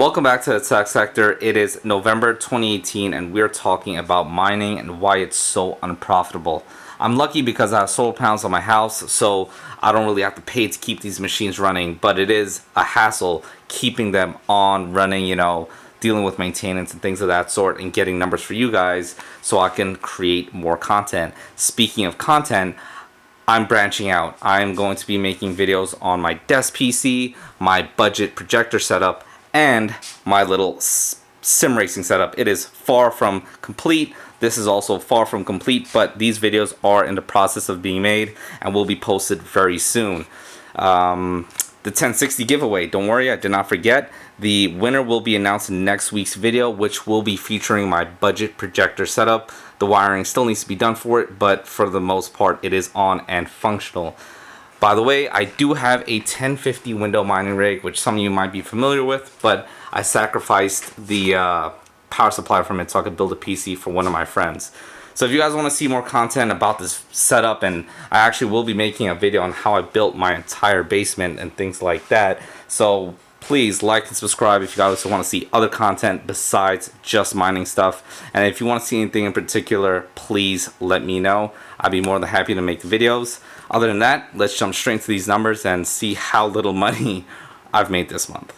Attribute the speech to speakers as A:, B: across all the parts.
A: Welcome back to the Tech Sector. It is November 2018 and we're talking about mining and why it's so unprofitable. I'm lucky because I have solar panels on my house, so I don't really have to pay to keep these machines running, but it is a hassle keeping them on running, dealing with maintenance and things of that sort and getting numbers for you guys so I can create more content. Speaking of content, I'm branching out. I'm going to be making videos on my desk PC, my budget projector setup, and my little sim racing setup. It is far from complete. This is also far from complete, but these videos are in the process of being made and will be posted very soon. The 1060 giveaway, don't worry, I did not forget. The winner will be announced in next week's video, which will be featuring my budget projector setup. The wiring still needs to be done for it, but for the most part, it is on and functional. By the way, I do have a 1050 window mining rig, which some of you might be familiar with, but I sacrificed the power supply from it so I could build a PC for one of my friends. So if you guys want to see more content about this setup, and I actually will be making a video on how I built my entire basement and things like that. So please like and subscribe if you guys want to see other content besides just mining stuff. And if you want to see anything in particular, please let me know. I'd be more than happy to make the videos. Other than that, let's jump straight into these numbers and see how little money I've made this month.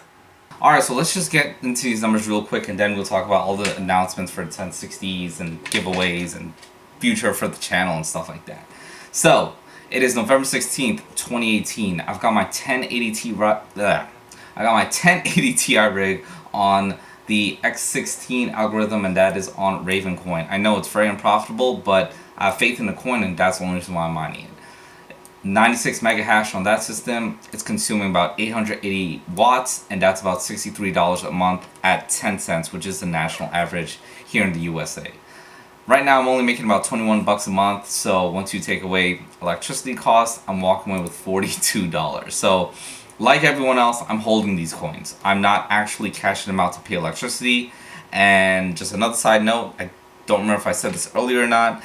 A: Alright, so let's just get into these numbers real quick and then we'll talk about all the announcements for the 1060s and giveaways and future for the channel and stuff like that. So, it is November 16th, 2018. I've got my 1080 Ti rig on the X16 algorithm, and that is on Raven coin. I know it's very unprofitable, but I have faith in the coin and that's the only reason why I'm mining it. 96 mega hash on that system. It's consuming about 880 watts, and that's about $63 a month at 10 cents, which is the national average here in the USA. Right now I'm only making about 21 bucks a month, so once you take away electricity costs, I'm walking away with $42. So like everyone else, I'm holding these coins. I'm not actually cashing them out to pay electricity. And just another side note, I don't remember if I said this earlier or not,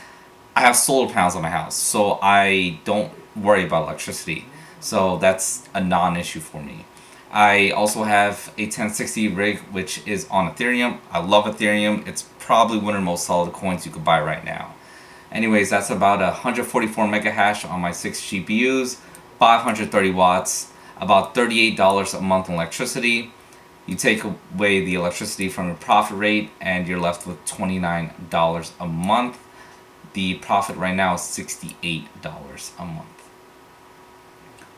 A: I have solar panels on my house, so I don't worry about electricity, so that's a non-issue for me. I also have a 1060 rig which is on Ethereum. I love Ethereum. It's probably one of the most solid coins you could buy right now. Anyways, that's about 144 mega hash on my 6 GPUs, 530 watts, about $38 a month in electricity. You take away the electricity from your profit rate and you're left with $29 a month. The profit right now is $68 a month.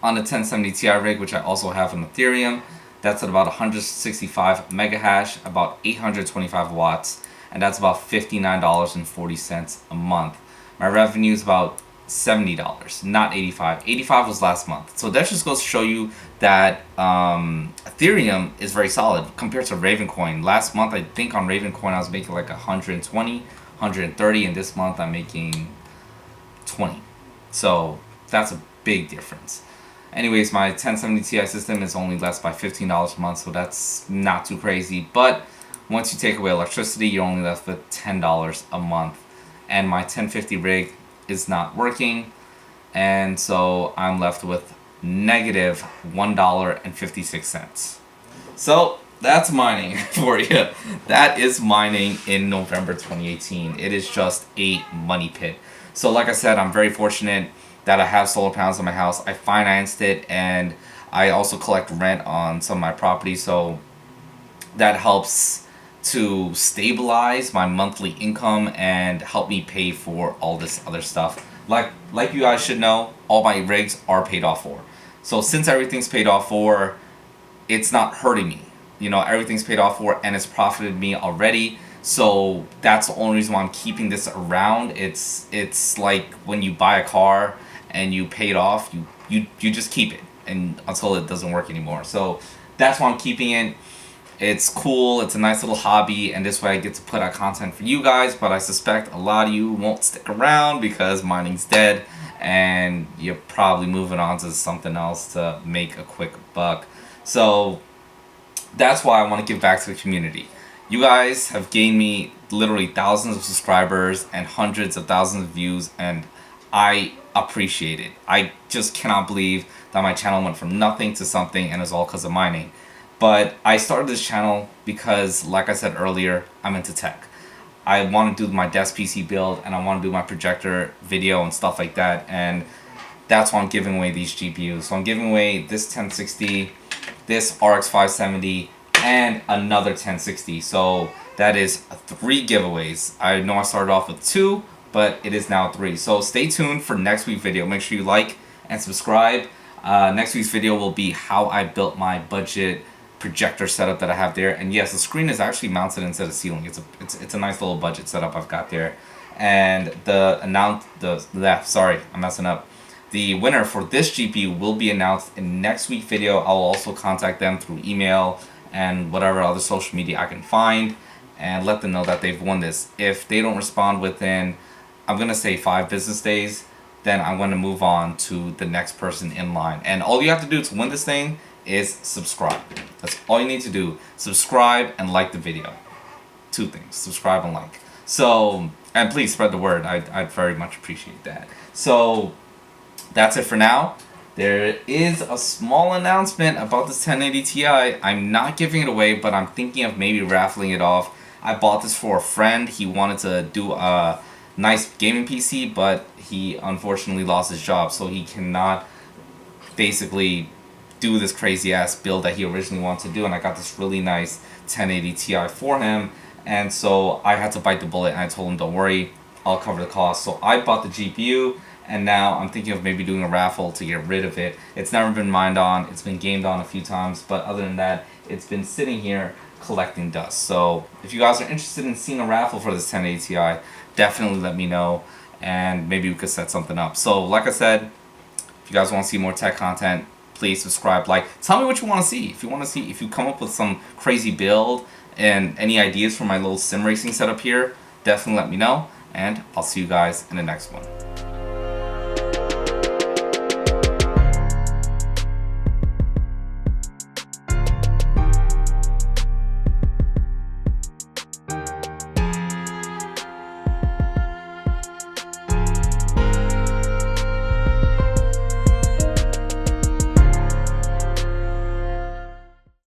A: On the 1070 Ti rig, which I also have on Ethereum, that's at about 165 mega hash, about 825 watts, and that's about $59.40 a month. My revenue is about $70, not $85. $85 was last month. So that just goes to show you that Ethereum is very solid compared to Ravencoin. Last month, I think on Ravencoin I was making like 120, 130, and this month I'm making 20. So that's a big difference. Anyways, my 1070 Ti system is only less by $15 a month, so that's not too crazy. But once you take away electricity, you're only left with $10 a month. And my 1050 rig is not working, and so I'm left with negative $1.56. So that's mining for you. That is mining in November 2018. It is just a money pit. So like I said, I'm very fortunate that I have solar panels on my house. I financed it, and I also collect rent on some of my property, so that helps to stabilize my monthly income and help me pay for all this other stuff. Like you guys should know, all my rigs are paid off for. So since everything's paid off for, it's not hurting me. Everything's paid off for and it's profited me already. So that's the only reason why I'm keeping this around. It's like when you buy a car and you pay it off, you just keep it and until it doesn't work anymore. So that's why I'm keeping it. It's cool, it's a nice little hobby, and this way I get to put out content for you guys, but I suspect a lot of you won't stick around because mining's dead and you're probably moving on to something else to make a quick buck. So that's why I want to give back to the community. You guys have gained me literally thousands of subscribers and hundreds of thousands of views, and I appreciate it. I just cannot believe that my channel went from nothing to something, and it's all because of mining. But I started this channel because, like I said earlier, I'm into tech. I want to do my desk PC build, and I want to do my projector video and stuff like that, and that's why I'm giving away these GPUs. So I'm giving away this 1060, this RX 570, and another 1060. So that is 3 giveaways. I know I started off with 2, but it is now 3. So stay tuned for next week's video. Make sure you like and subscribe. Next week's video will be how I built my budget projector setup that I have there. And yes, the screen is actually mounted instead of ceiling. It's a nice little budget setup I've got there. And I'm messing up. The winner for this GPU will be announced in next week's video. I'll also contact them through email and whatever other social media I can find and let them know that they've won this. If they don't respond within, I'm going to say 5 business days, then I'm going to move on to the next person in line. And all you have to do to win this thing is subscribe. That's all you need to do. Subscribe and like the video. 2 things. Subscribe and like. So, and please spread the word. I'd very much appreciate that. So, that's it for now. There is a small announcement about this 1080 Ti. I'm not giving it away, but I'm thinking of maybe raffling it off. I bought this for a friend. He wanted to do a nice gaming PC, but he unfortunately lost his job, so he cannot basically do this crazy ass build that he originally wanted to do. And I got this really nice 1080 Ti for him, and so I had to bite the bullet, and I told him, don't worry, I'll cover the cost. So I bought the GPU, and now I'm thinking of maybe doing a raffle to get rid of it. It's never been mined on, it's been gamed on a few times, but other than that, it's been sitting here collecting dust. So if you guys are interested in seeing a raffle for this 1080 Ti, definitely let me know, and maybe we could set something up. So like I said, if you guys want to see more tech content, please subscribe, like, tell me what you want to see. If you come up with some crazy build and any ideas for my little sim racing setup here, definitely let me know, and I'll see you guys in the next one.